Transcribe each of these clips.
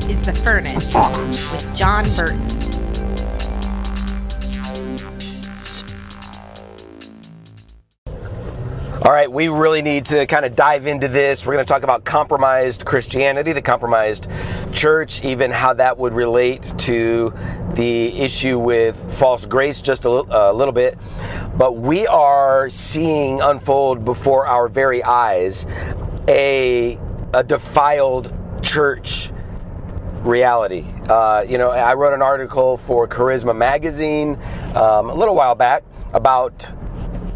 is The Furnace with John Burton. All right, we really need to kind of dive into this. We're going to talk about compromised Christianity, the compromised church, even how that would relate to the issue with false grace just a little bit. But we are seeing unfold before our very eyes a defiled church reality. I wrote an article for Charisma magazine a little while back about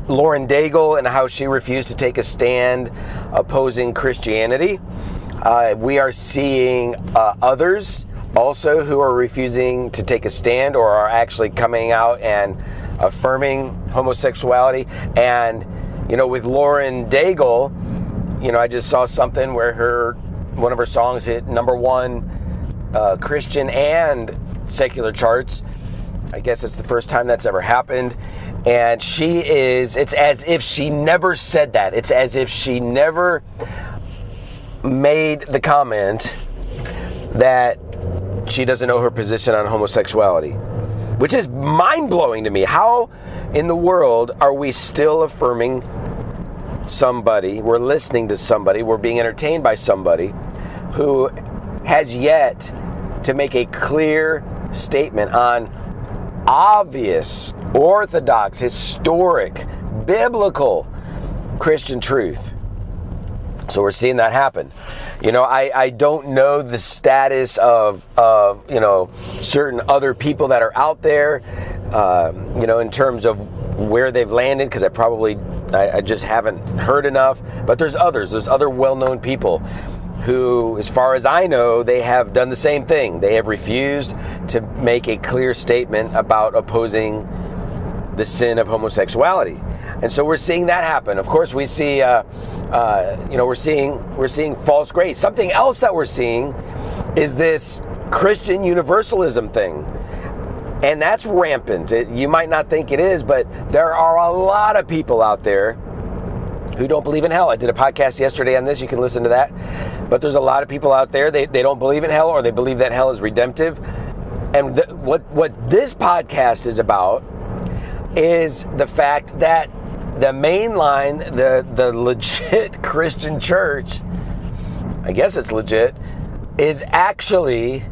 Lauren Daigle and how she refused to take a stand opposing Christianity. We are seeing others also who are refusing to take a stand or are actually coming out and affirming homosexuality. And, with Lauren Daigle, I just saw something where one of her songs hit #1 Christian and secular charts. I guess it's the first time that's ever happened. And it's as if she never said that. It's as if she never made the comment that she doesn't know her position on homosexuality, which is mind-blowing to me. How in the world are we still affirming somebody? We're listening to somebody, we're being entertained by somebody who has yet to make a clear statement on obvious, orthodox, historic, biblical Christian truth. So we're seeing that happen. I don't know the status of certain other people that are out there, in terms of where they've landed, because I just haven't heard enough. But there's other well-known people who, as far as I know, they have done the same thing. They have refused to make a clear statement about opposing the sin of homosexuality. And so we're seeing that happen. Of course, we see, we're seeing false grace. Something else that we're seeing is this Christian universalism thing. And that's rampant. You might not think it is, but there are a lot of people out there who don't believe in hell. I did a podcast yesterday on this. You can listen to that. But there's a lot of people out there, they don't believe in hell, or they believe that hell is redemptive. And what this podcast is about is the fact that the mainline, the legit Christian church, I guess it's legit, is actually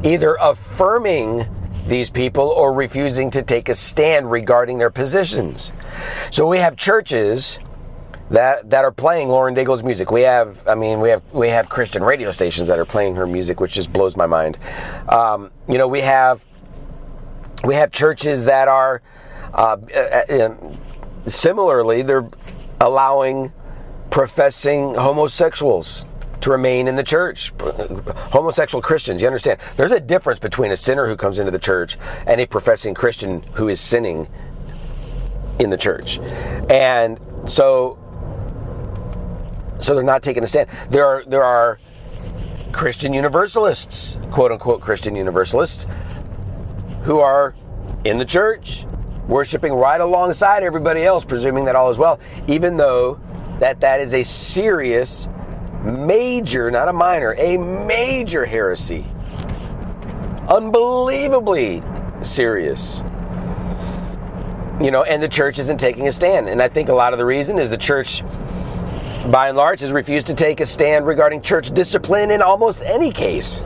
either affirming these people or refusing to take a stand regarding their positions. So we have churches that are playing Lauren Daigle's music. We have Christian radio stations that are playing her music, which just blows my mind. We have churches that are similarly, they're allowing professing homosexuals to remain in the church. Homosexual Christians, you understand? There's a difference between a sinner who comes into the church and a professing Christian who is sinning in the church. And so they're not taking a stand. There are Christian universalists, quote unquote Christian universalists, who are in the church, worshiping right alongside everybody else, presuming that all is well, even though that is a serious, major, not a minor, a major heresy. Unbelievably serious. And the church isn't taking a stand. And I think a lot of the reason is the church, by and large, has refused to take a stand regarding church discipline in almost any case.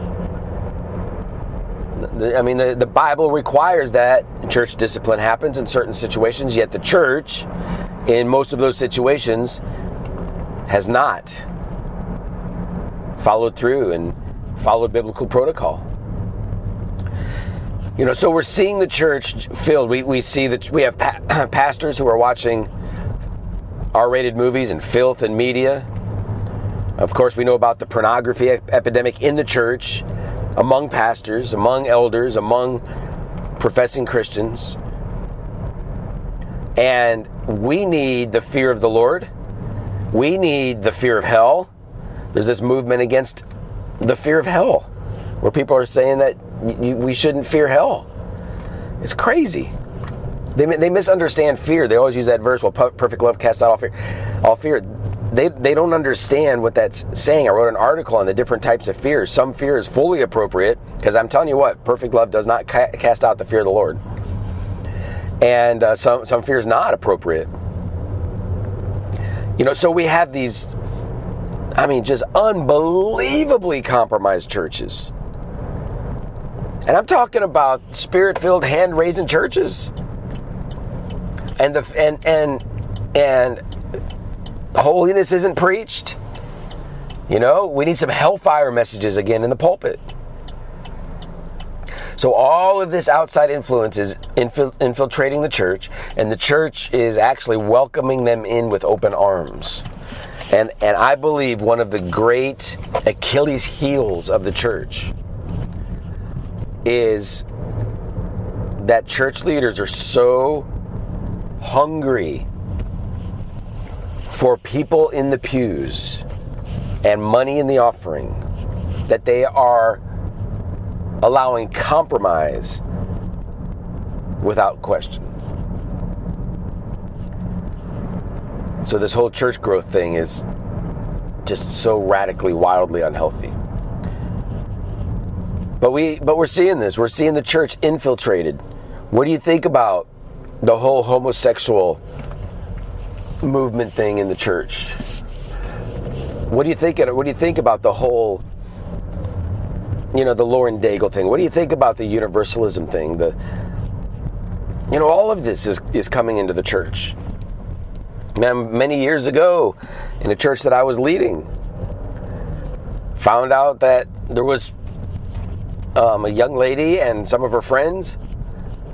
The Bible requires that church discipline happens in certain situations, yet the church, in most of those situations, has not followed through and followed biblical protocol. So we're seeing the church filled. We see that we have pastors who are watching R-rated movies and filth and media. Of course, we know about the pornography epidemic in the church, among pastors, among elders, among professing Christians. And we need the fear of the Lord. We need the fear of hell. There's this movement against the fear of hell, where people are saying that we shouldn't fear hell. It's crazy. They misunderstand fear. They always use that verse, well, perfect love casts out all fear. they don't understand what that's saying. I wrote an article on the different types of fears. Some fear is fully appropriate, because I'm telling you what, perfect love does not cast out the fear of the Lord. And some fear is not appropriate. So we have these, just unbelievably compromised churches. And I'm talking about spirit-filled, hand-raising churches. And holiness isn't preached. We need some hellfire messages again in the pulpit. So all of this outside influence is infiltrating the church, and the church is actually welcoming them in with open arms. And I believe one of the great Achilles heels of the church is that church leaders are so hungry for people in the pews and money in the offering that they are allowing compromise without question. So this whole church growth thing is just so radically, wildly unhealthy. But we're seeing this. We're seeing the church infiltrated. What do you think about the whole homosexual movement thing in the church? What do you think about the whole, the Lauren Daigle thing? What do you think about the universalism thing? All of this is coming into the church. Many years ago, in a church that I was leading, found out that there was a young lady and some of her friends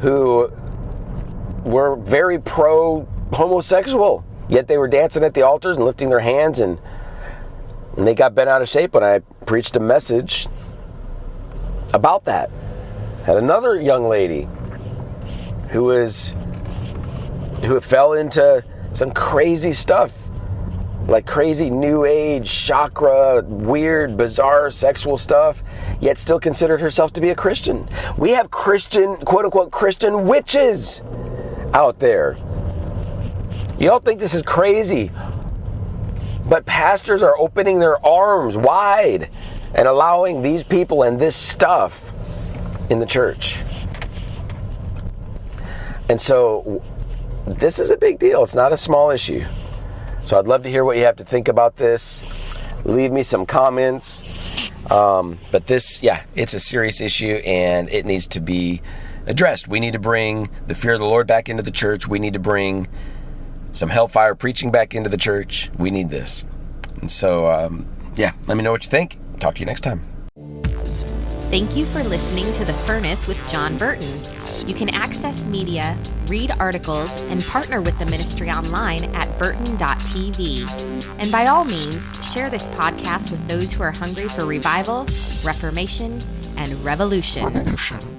who were very pro-homosexual, yet they were dancing at the altars and lifting their hands, and they got bent out of shape when I preached a message about that. Had another young lady who fell into some crazy stuff, like crazy new age, chakra, weird, bizarre sexual stuff, yet still considered herself to be a Christian. We have Christian, quote unquote, Christian witches out there. Y'all think this is crazy, but pastors are opening their arms wide and allowing these people and this stuff in the church. And so this is a big deal. It's not a small issue. So I'd love to hear what you have to think about this. Leave me some comments. But this, it's a serious issue, and it needs to be addressed. We need to bring the fear of the Lord back into the church. We need to bring some hellfire preaching back into the church. We need this. And so, let me know what you think. Talk to you next time. Thank you for listening to The Furnace with John Burton. You can access media, read articles, and partner with the ministry online at burton.tv. And by all means, share this podcast with those who are hungry for revival, reformation, and revolution.